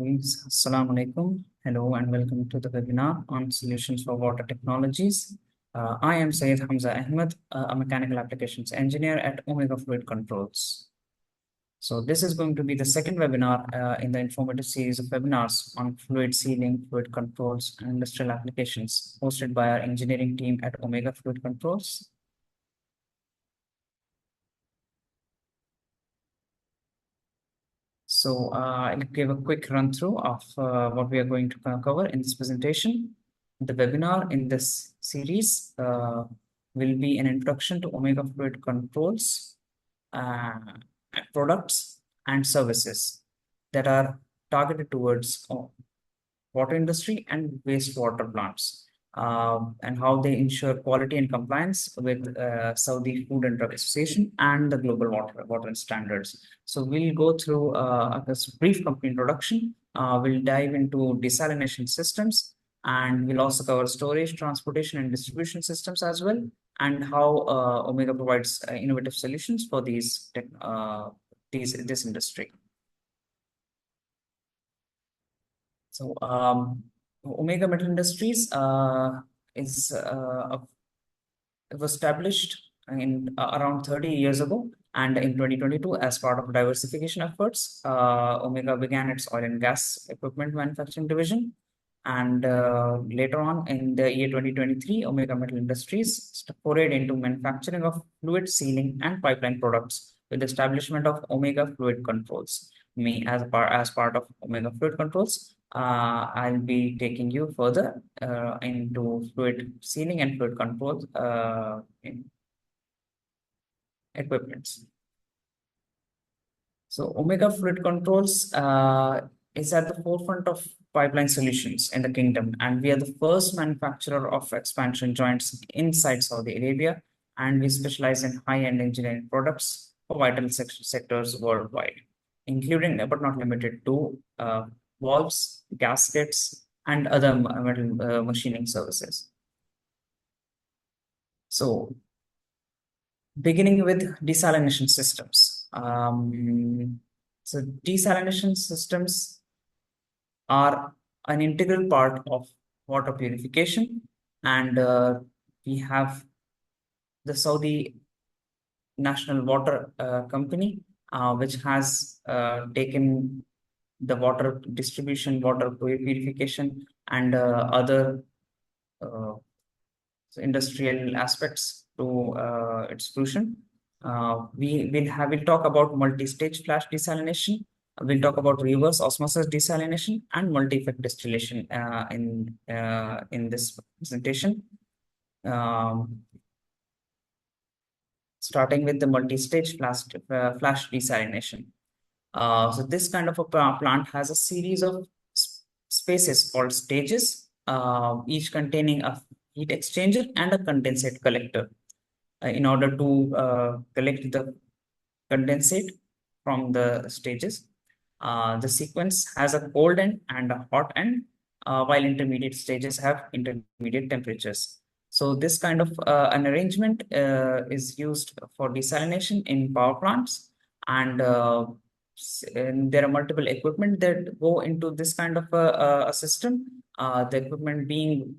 Assalamu alaikum. Hello and welcome to the webinar on solutions for water technologies. I am Syed Hamza Ahmed, a mechanical applications engineer at Omega Fluid Controls. So this is going to be the second webinar in the informative series of webinars on fluid sealing, fluid controls, and industrial applications hosted by our engineering team at Omega Fluid Controls. So I'll give a quick run through of what we are going to cover in this presentation. The webinar in this series will be an introduction to Omega Fluid Controls, products and services that are targeted towards water industry and wastewater plants, and how they ensure quality and compliance with Saudi Food and Drug Association and the global water standards. So we'll go through this brief company introduction. We'll dive into desalination systems, and we'll also cover storage, transportation, and distribution systems as well, and how Omega provides innovative solutions for this industry. So Omega Metal Industries is it was established in around 30 years ago, and in 2022, as part of diversification efforts, Omega began its oil and gas equipment manufacturing division. And later on in the year 2023, Omega Metal Industries forayed into manufacturing of fluid sealing and pipeline products with the establishment of Omega Fluid Controls. Me, as part of Omega Fluid Controls, I'll be taking you further into fluid sealing and fluid control in equipments. So Omega Fluid Controls is at the forefront of pipeline solutions in the kingdom, and we are the first manufacturer of expansion joints inside Saudi Arabia, and we specialize in high-end engineering products for vital sectors worldwide, including but not limited to valves, gaskets, and other metal machining services. So, beginning with desalination systems. So, desalination systems are an integral part of water purification, and we have the Saudi National Water Company, which has taken the water distribution, water purification, and other industrial aspects to its fruition. We'll talk about multi-stage flash desalination. We'll talk about reverse osmosis desalination and multi-effect distillation in this presentation. Starting with the multi-stage flash desalination. So this kind of a plant has a series of spaces called stages, each containing a heat exchanger and a condensate collector in order to collect the condensate from the stages. The sequence has a cold end and a hot end, while intermediate stages have intermediate temperatures. So this kind of an arrangement is used for desalination in power plants, and there are multiple equipment that go into this kind of a system. The equipment being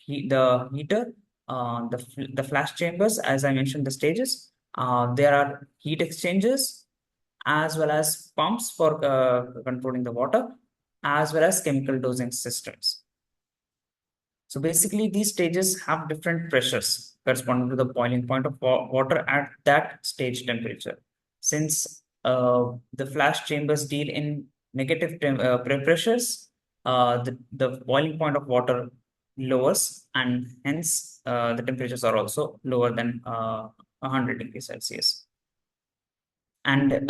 the heater, the flash chambers, as I mentioned, the stages. There are heat exchangers, as well as pumps for controlling the water, as well as chemical dosing systems. So basically, these stages have different pressures corresponding to the boiling point of water at that stage temperature. Since the flash chambers deal in negative pressures, the boiling point of water lowers, and hence the temperatures are also lower than 100 degrees Celsius. And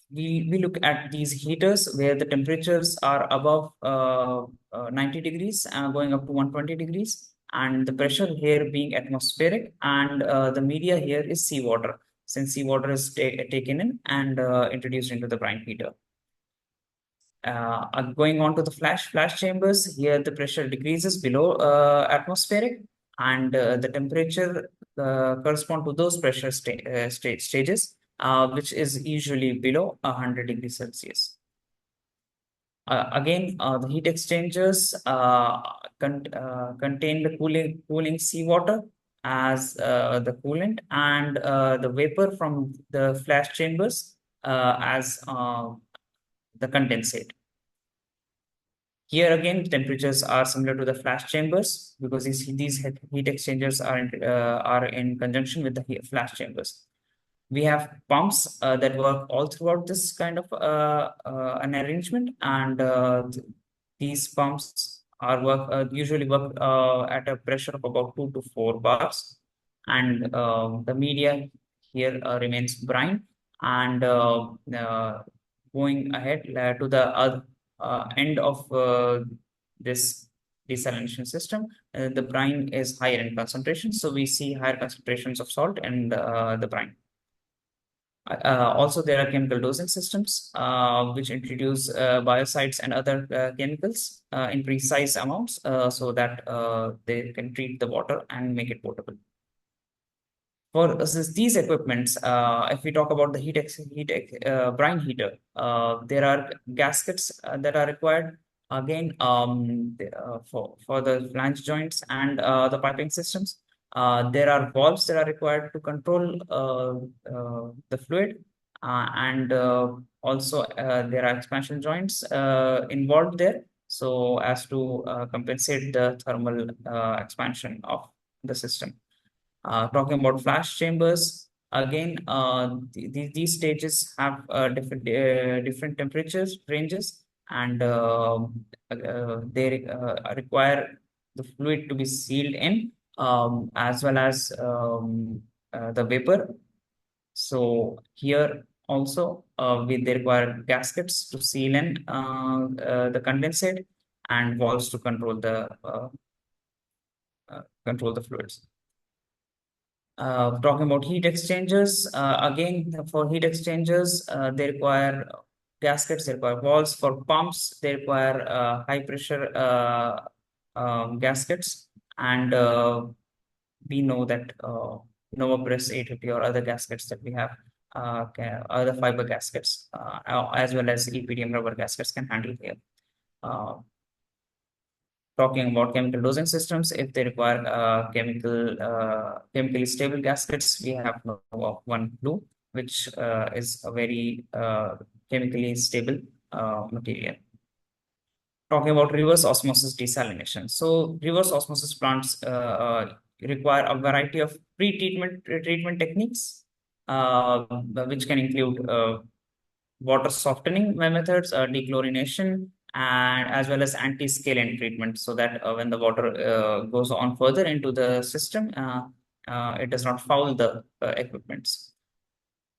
we look at these heaters where the temperatures are above 90 degrees, going up to 120 degrees, and the pressure here being atmospheric, and the media here is seawater, since seawater is taken in and introduced into the brine heater. Going on to the flash chambers, here the pressure decreases below atmospheric, and the temperature correspond to those pressure stages, which is usually below 100 degrees Celsius. The heat exchangers contain the cooling seawater as the coolant, and the vapor from the flash chambers as the condensate. Here again, temperatures are similar to the flash chambers because these heat exchangers are in conjunction with the flash chambers. We have pumps that work all throughout this kind of an arrangement, and these pumps usually work at a pressure of about 2 to 4 bars, and the media here remains brine. And going ahead to the end of this desalination system, the brine is higher in concentration, so we see higher concentrations of salt in the brine. Also, there are chemical dosing systems which introduce biocides and other chemicals in precise amounts so that they can treat the water and make it potable. For these equipments, if we talk about the brine heater, there are gaskets that are required. Again, for the flange joints and the piping systems, there are valves that are required to control the fluid, and also there are expansion joints involved there, so as to compensate the thermal expansion of the system. Talking about flash chambers, again, these stages have different temperatures ranges, and they require the fluid to be sealed in, as well as the vapor. So here also they require gaskets to seal in the condensate, and valves to control the fluids. Talking about heat exchangers, again, for heat exchangers, they require gaskets, they require valves. For pumps, they require high pressure gaskets. And we know that Novapress 850 or other gaskets that we have, other fiber gaskets, as well as EPDM rubber gaskets can handle here. Talking about chemical dosing systems, if they require chemically stable gaskets, we have one blue, which is a very chemically stable material. Talking about reverse osmosis desalination. So reverse osmosis plants require a variety of treatment techniques, which can include water softening methods, dechlorination, and as well as anti-scalant treatment, so that when the water goes on further into the system, it does not foul the equipments.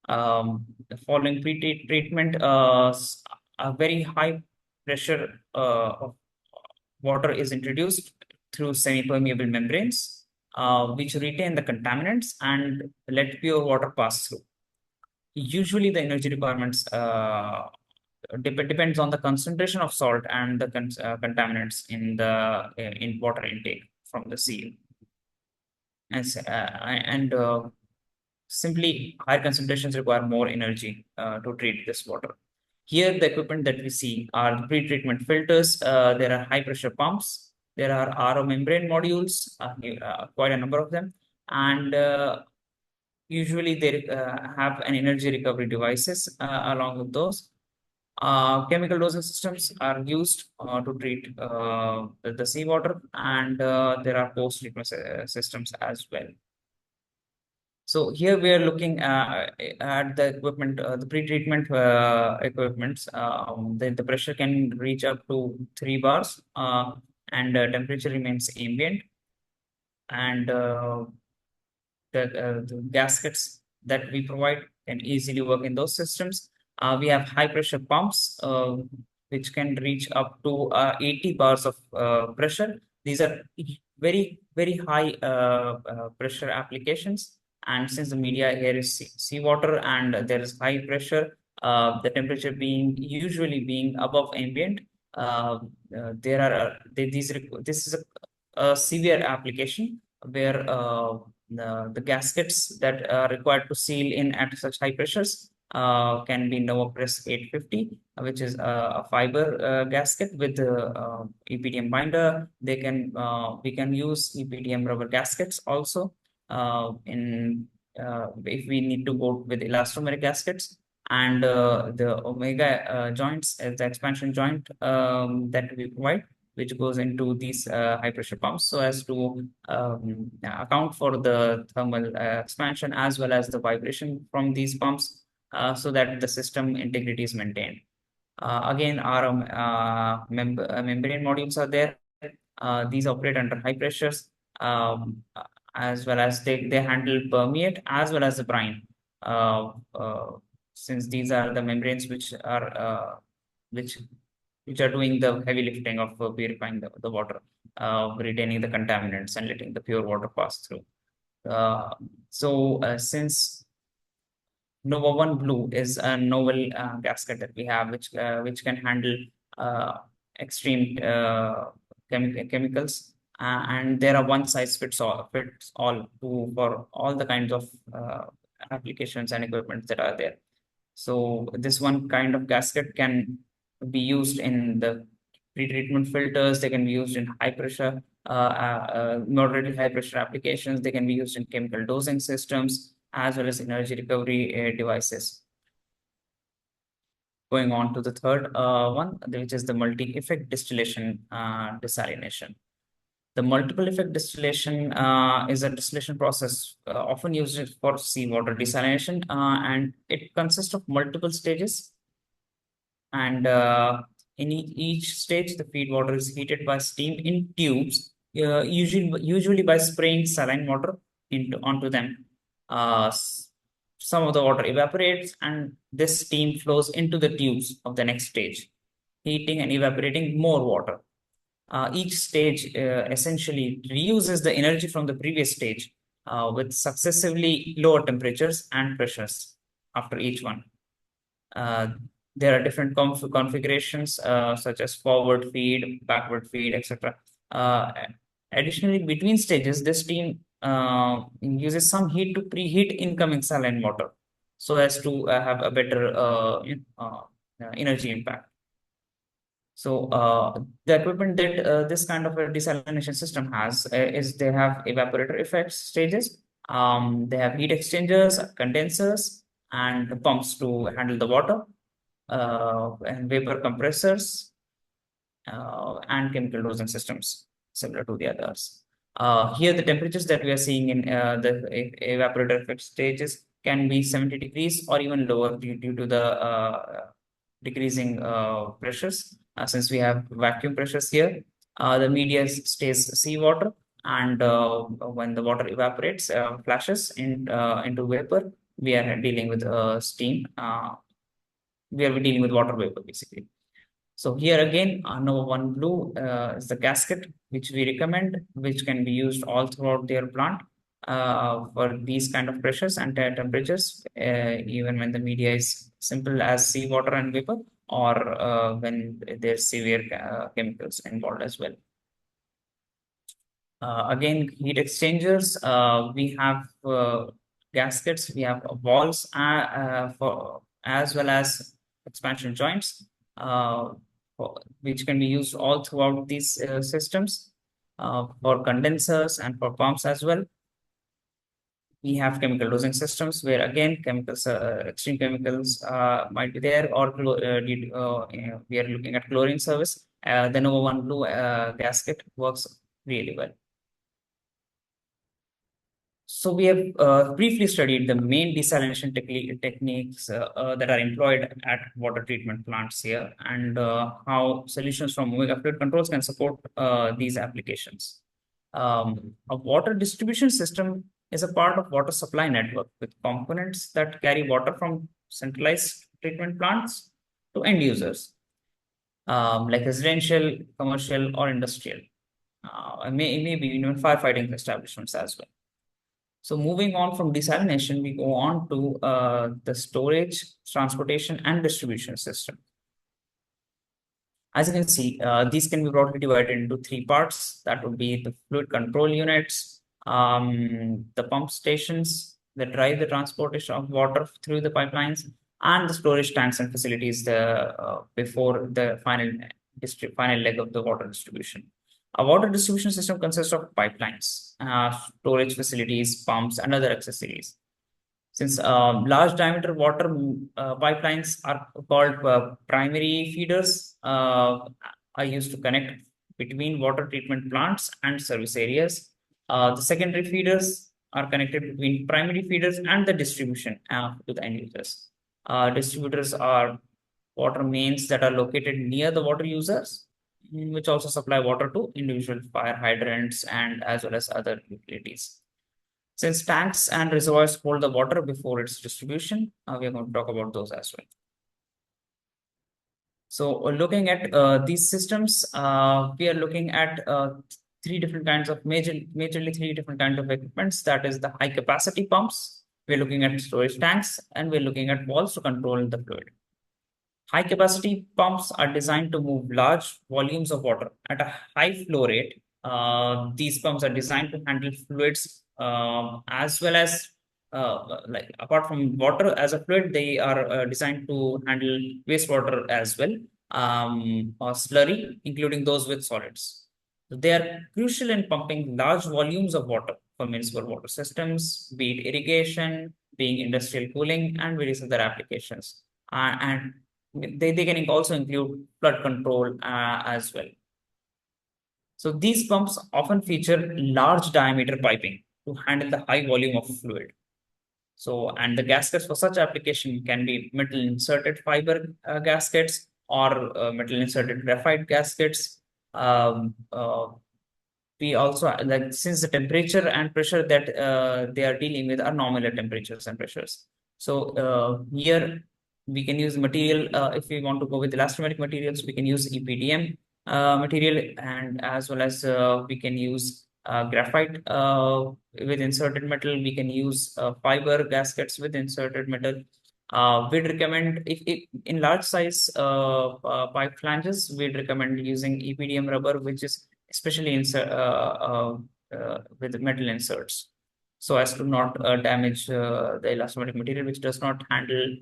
Following pre-treatment, a very high pressure of water is introduced through semi-permeable membranes, which retain the contaminants and let pure water pass through. Usually, the energy requirements depends on the concentration of salt and the contaminants in water intake from the seal. And simply higher concentrations require more energy to treat this water. Here, the equipment that we see are the pre-treatment filters. There are high pressure pumps. There are RO membrane modules, quite a number of them. And usually they have an energy recovery devices along with those. Chemical dosing systems are used to treat the seawater, and there are post-treatment systems as well. So here we are looking at the equipment, the pre-treatment equipments. The pressure can reach up to 3 bars, and temperature remains ambient, and the gaskets that we provide can easily work in those systems. We have high pressure pumps, which can reach up to 80 bars of pressure. These are very high pressure applications. And since the media here is seawater and there is high pressure, the temperature usually being above ambient, this is a severe application where the gaskets that are required to seal in at such high pressures can be NovaPress 850, which is a fiber gasket with EPDM binder. We can use EPDM rubber gaskets also in if we need to go with elastomeric gaskets. And the omega joints, the expansion joint that we provide, which goes into these high pressure pumps so as to account for the thermal expansion as well as the vibration from these pumps, so that the system integrity is maintained. Again, our membrane modules are there. These operate under high pressures, as well as they handle permeate as well as the brine. Uh, uh, since these are the membranes which which are doing the heavy lifting of purifying the water, retaining the contaminants and letting the pure water pass through. Since Nova One Blue is a novel gasket that we have, which can handle uh, extreme chemicals, and there are one size fits all for all the kinds of applications and equipment that are there. So this one kind of gasket can be used in the pretreatment filters. They can be used in high pressure, moderately high pressure applications. They can be used in chemical dosing systems as well as energy recovery devices. Going on to the third one, which is the multi-effect distillation desalination. The multiple effect distillation is a distillation process often used for seawater desalination, and it consists of multiple stages. And in each stage, the feed water is heated by steam in tubes, usually by spraying saline water onto them. Some of the water evaporates, and this steam flows into the tubes of the next stage, heating and evaporating more water. Each stage essentially reuses the energy from the previous stage with successively lower temperatures and pressures after each one. There are different configurations such as forward feed, backward feed, etc. Additionally, between stages, this steam uses some heat to preheat incoming saline water so as to have a better energy impact. So the equipment that this kind of a desalination system has is they have evaporator effects stages. They have heat exchangers, condensers, and pumps to handle the water, and vapor compressors, and chemical dosing systems similar to the others. Here, the temperatures that we are seeing in the evaporator effect stages can be 70 degrees or even lower due to the decreasing pressures. Since we have vacuum pressures here, the media stays seawater, and when the water evaporates, flashes into vapor, we are dealing with steam. We are dealing with water vapor basically. So here again, Nova One Blue is the gasket which we recommend, which can be used all throughout their plant for these kind of pressures and temperatures, even when the media is simple as seawater and vapor, or when there's severe chemicals involved as well. Again, heat exchangers, we have gaskets, we have walls for as well as expansion joints, which can be used all throughout these systems for condensers and for pumps as well. We have chemical dosing systems where again chemicals, extreme chemicals might be there, or we are looking at chlorine service. The Nova One Blue gasket works really well. So we have briefly studied the main desalination techniques that are employed at water treatment plants here, and how solutions from omega fluid controls can support these applications. A water distribution system is a part of water supply network with components that carry water from centralized treatment plants to end users, like residential, commercial, or industrial, maybe even firefighting establishments as well. So moving on from desalination, we go on to the storage, transportation, and distribution system. As you can see, these can be broadly divided into three parts. That would be the fluid control units, the pump stations that drive the transportation of water through the pipelines, and the storage tanks and facilities before the final leg of the water distribution. A water distribution system consists of pipelines, storage facilities, pumps, and other accessories. Since large diameter water pipelines are called primary feeders, are used to connect between water treatment plants and service areas. The secondary feeders are connected between primary feeders and the distribution to the end users. Distributors are water mains that are located near the water users, which also supply water to individual fire hydrants and as well as other utilities. Since tanks and reservoirs hold the water before its distribution, we are going to talk about those as well. So looking at these systems, we are looking at three different kinds of majorly three different kinds of equipments. That is the high capacity pumps. We're looking at storage tanks, and we're looking at valves to control the fluid. High capacity pumps are designed to move large volumes of water at a high flow rate. These pumps are designed to handle fluids as well as like apart from water as a fluid, they are designed to handle wastewater as well, or slurry, including those with solids. So they are crucial in pumping large volumes of water for municipal water systems, be it irrigation, being industrial cooling, and various other applications. And they can also include flood control as well. So these pumps often feature large diameter piping to handle the high volume of fluid. So, and the gaskets for such application can be metal inserted fiber gaskets or metal inserted graphite gaskets. Um, uh, we also like since the temperature and pressure that they are dealing with are nominal temperatures and pressures. So here we can use material if we want to go with elastomeric materials, we can use EPDM material, and as well as we can use graphite with inserted metal. We can use fiber gaskets with inserted metal. We'd recommend if in large size pipe flanges, we'd recommend using EPDM rubber, which is especially with metal inserts, so as to not damage the elastomeric material, which does not handle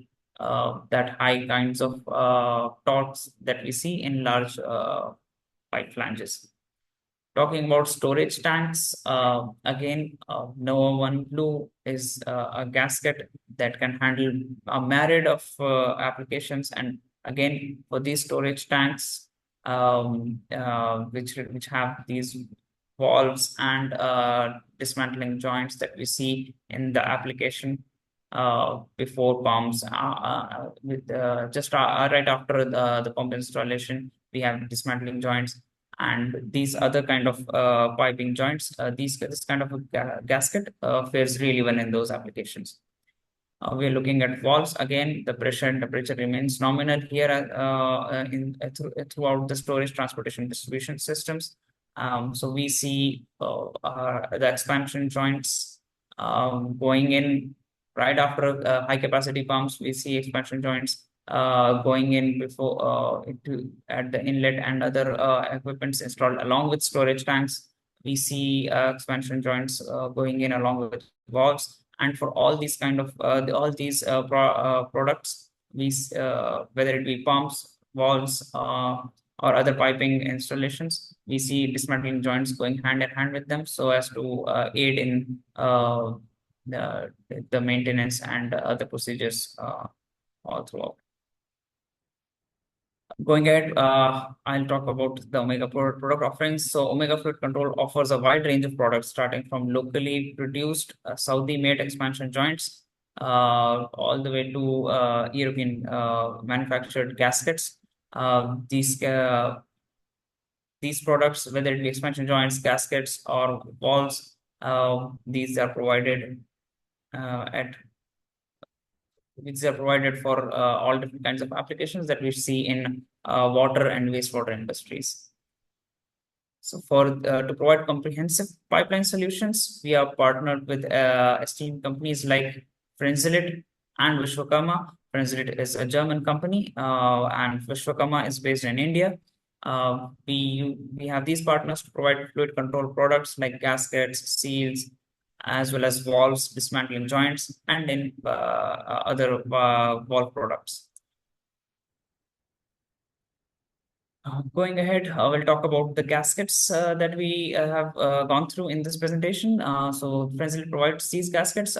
that high kinds of torques that we see in large pipe flanges. Talking about storage tanks, again, Nova 1 Blue is a gasket that can handle a myriad of applications. And again, for these storage tanks, which have these valves and dismantling joints that we see in the application before pumps, with just right after the pump installation, we have dismantling joints and these other kind of piping joints. This kind of a gasket fares really well in those applications. We're looking at valves. Again, the pressure and temperature remains nominal here throughout the storage, transportation, distribution systems. So we see the expansion joints going in right after high capacity pumps. We see expansion joints going in before at the inlet and other equipments installed along with storage tanks. We see expansion joints going in along with valves. And for all these kind of all these products, we whether it be pumps, valves, or other piping installations, we see dismantling joints going hand in hand with them, so as to aid in the maintenance and other procedures all throughout. Going ahead, I'll talk about the Omega product offerings. So Omega Fluid Control offers a wide range of products, starting from locally produced Saudi-made expansion joints, all the way to European manufactured gaskets. These products, whether it be expansion joints, gaskets, or valves, these are provided at which are provided for all different kinds of applications that we see in water and wastewater industries. So to provide comprehensive pipeline solutions, we are partnered with esteemed companies like Frenzilit and Vishwakarma. Frenzilit is a German company, and Vishwakarma is based in India. We have these partners to provide fluid control products like gaskets, seals, as well as valves, dismantling joints, and in other valve products. Going ahead, we'll talk about the gaskets that we have gone through in this presentation. So Fresnel provides these gaskets.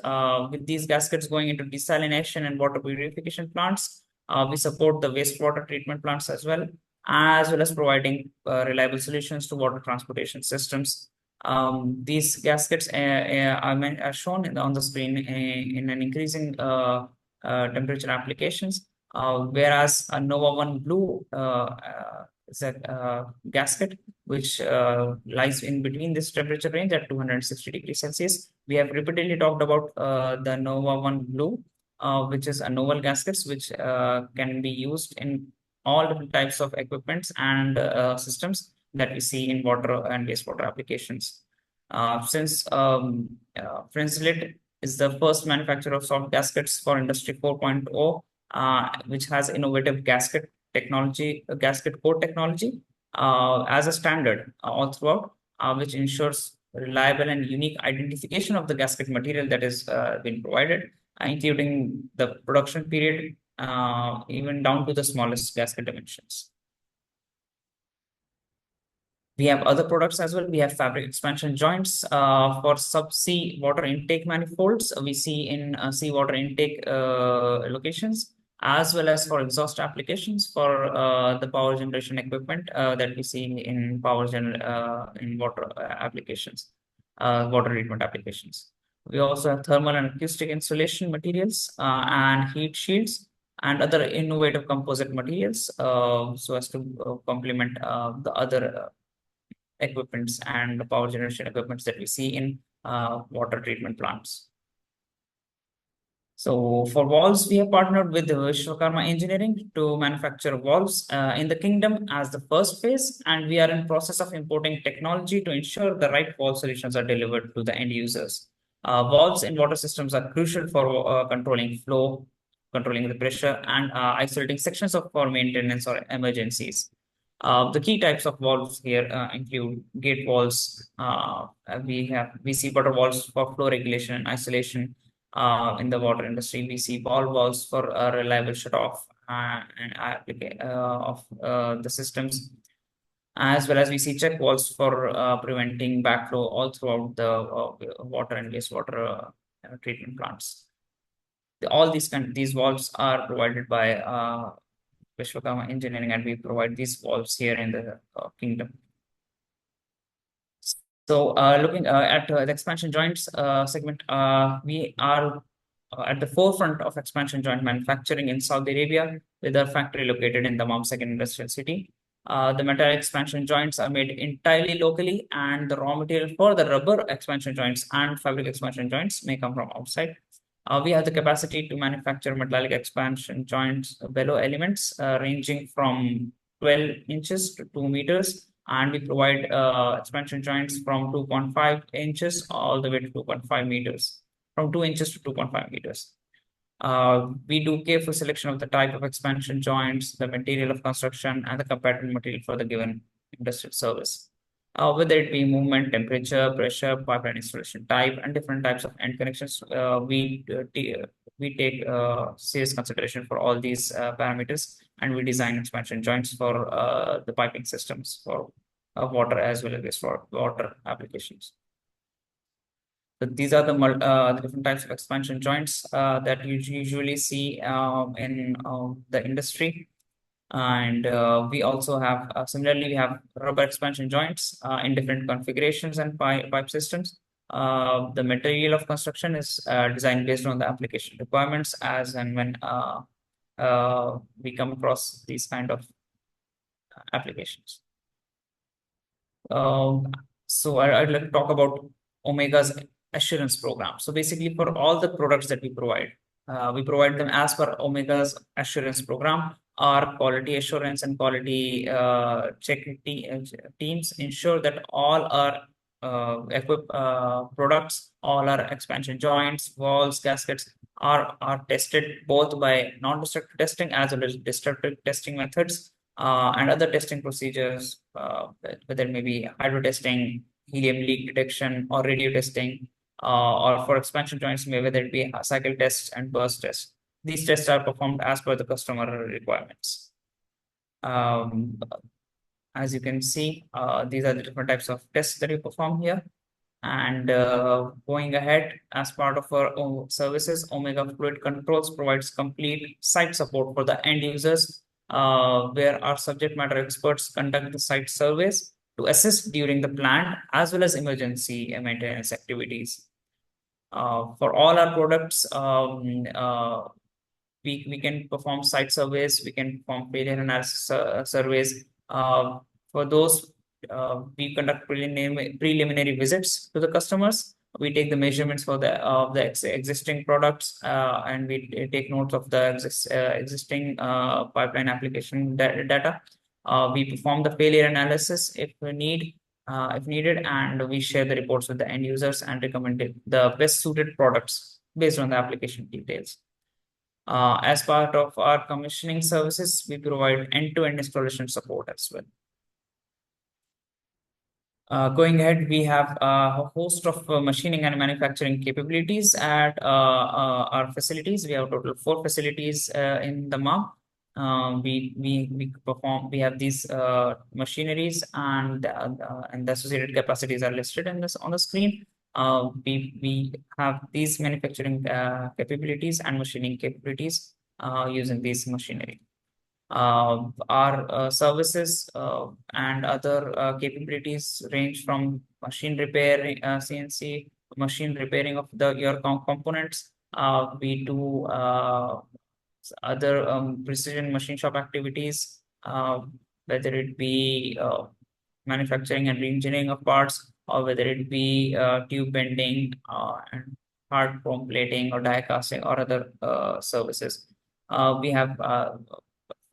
With these gaskets going into desalination and water purification plants, we support the wastewater treatment plants as well as providing reliable solutions to water transportation systems. These gaskets are shown on the screen in an increasing temperature applications, whereas a Nova 1 Blue is a gasket which lies in between this temperature range at 260 degrees Celsius. We have repeatedly talked about the Nova 1 Blue, which is a novel gaskets which can be used in all different types of equipments and systems that we see in water and wastewater applications. Since Frenzelit is the first manufacturer of soft gaskets for Industry 4.0, which has innovative gasket technology, gasket core technology as a standard all throughout, which ensures reliable and unique identification of the gasket material that is being provided, including the production period, even down to the smallest gasket dimensions. We have other products as well. We have fabric expansion joints for subsea water intake manifolds we see in seawater intake locations, as well as for exhaust applications for the power generation equipment that we see in in water applications, water treatment applications. We also have thermal and acoustic insulation materials and heat shields and other innovative composite materials so as to complement the other equipments and power generation equipments that we see in water treatment plants. So for valves, we have partnered with Vishwakarma Engineering to manufacture valves in the kingdom as the first phase, and we are in process of importing technology to ensure the right valve solutions are delivered to the end users. Valves in water systems are crucial for controlling flow, controlling the pressure, and isolating sections for maintenance or emergencies. The key types of valves here include gate valves. We see butter valves for flow regulation and isolation. In the water industry, we see ball valves for a reliable shutoff of the systems, as well as we see check valves for preventing backflow all throughout the water and wastewater treatment plants. All these valves are provided by Vishwakarma Engineering, and we provide these valves here in the kingdom. So looking at the expansion joints segment, we are at the forefront of expansion joint manufacturing in Saudi Arabia with our factory located in the Mamsek Industrial City. The metal expansion joints are made entirely locally, and the raw material for the rubber expansion joints and fabric expansion joints may come from outside. We have the capacity to manufacture metallic expansion joints below elements ranging from 12 inches to 2 meters, and we provide expansion joints from 2.5 inches all the way to 2.5 meters, from 2 inches to 2.5 meters. We do careful selection of the type of expansion joints, the material of construction, and the compatible material for the given industrial service. Whether it be movement, temperature, pressure, pipeline installation type, and different types of end connections, we take serious consideration for all these parameters, and we design expansion joints for the piping systems for water as well as for water applications. So these are the different types of expansion joints that you usually see in the industry. And we also have, similarly, we have rubber expansion joints in different configurations and pipe systems. The material of construction is designed based on the application requirements as and when we come across these kind of applications. I'd like to talk about Omega's assurance program. So basically, for all the products that we provide them as per Omega's assurance program. Our quality assurance and quality check teams ensure that all our products, all our expansion joints, walls, gaskets are tested both by non-destructive testing as well as destructive testing methods and other testing procedures, whether it may be hydro testing, helium leak detection, or radio testing. or for expansion joints, whether it be cycle tests and burst tests. These tests are performed as per the customer requirements. Um, as you can see, these are the different types of tests that we perform here. And going ahead, as part of our services, Omega Fluid Controls provides complete site support for the end users, where our subject matter experts conduct the site surveys to assist during the planned as well as emergency maintenance activities. For all our products, we can perform site surveys, we can perform failure analysis surveys. For those, we conduct preliminary visits to the customers. We take the measurements for the existing products, and we take notes of the existing pipeline application data. We perform the failure analysis if needed, and we share the reports with the end users and recommend the best suited products based on the application details. As part of our commissioning services, we provide end-to-end installation support as well. Going ahead, we have a host of machining and manufacturing capabilities at our facilities. We have a total of 4 facilities in the MAM. We have these machineries, and the associated capacities are listed in this on the screen. We have these manufacturing capabilities and machining capabilities using these machinery. Our services and other capabilities range from machine repair, CNC, machine repairing of your components. We do other precision machine shop activities, whether it be manufacturing and re-engineering of parts, or whether it be tube bending and hard chrome plating or die casting or other services. We have a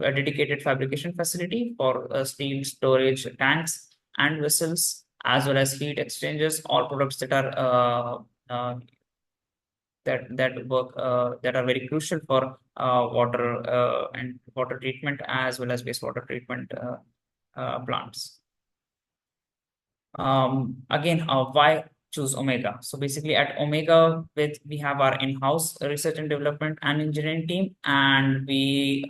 dedicated fabrication facility for steel storage tanks and vessels, as well as heat exchangers, all products that are that are very crucial for water and water treatment as well as wastewater treatment plants. Again, why choose Omega? So basically at Omega, we have our in-house research and development and engineering team, and we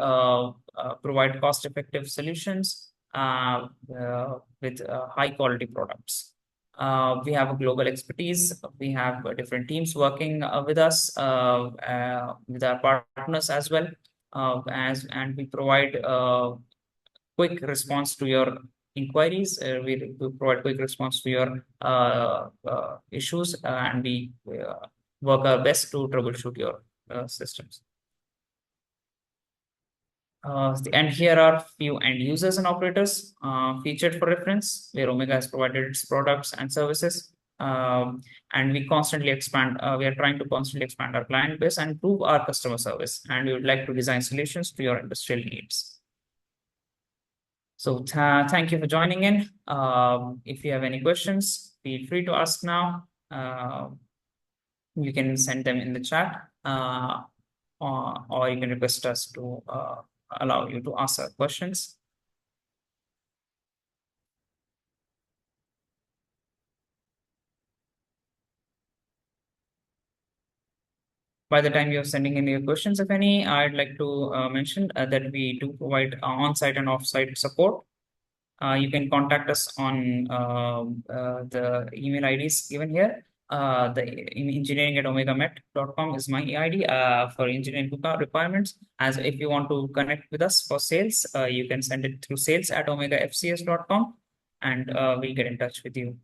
provide cost-effective solutions with high quality products. We have a global expertise. We have different teams working with us, with our partners as well, and we provide quick response to your inquiries. We provide quick response to your issues, and we work our best to troubleshoot your systems. And here are few end users and operators featured for reference, where Omega has provided its products and services. And we constantly expand. We are trying to constantly expand our client base and improve our customer service. And we would like to design solutions to your industrial needs. So thank you for joining in. If you have any questions, feel free to ask now. You can send them in the chat, or you can request us to allow you to answer questions. By the time you're sending in your questions, if any, I'd like to mention that we do provide on-site and off-site support. You can contact us on the email IDs given here. The engineering@omegamet.com is my ID for engineering requirements. As if you want to connect with us for sales, you can send it through sales@omegafcs.com, and we'll get in touch with you.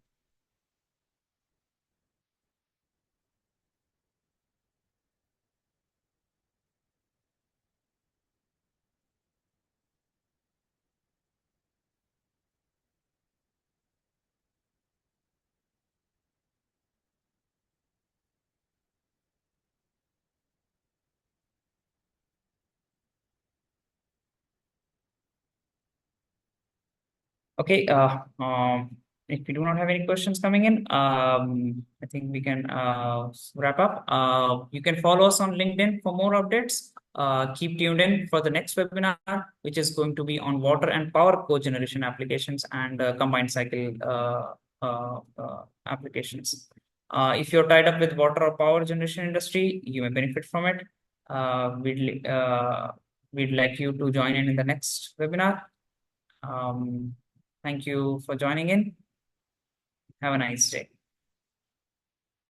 Okay, if we do not have any questions coming in, I think we can wrap up. You can follow us on LinkedIn for more updates. Keep tuned in for the next webinar, which is going to be on water and power cogeneration applications and combined cycle applications. If you're tied up with water or power generation industry, you may benefit from it. We'd like you to join in the next webinar. Thank you for joining in. Have a nice day.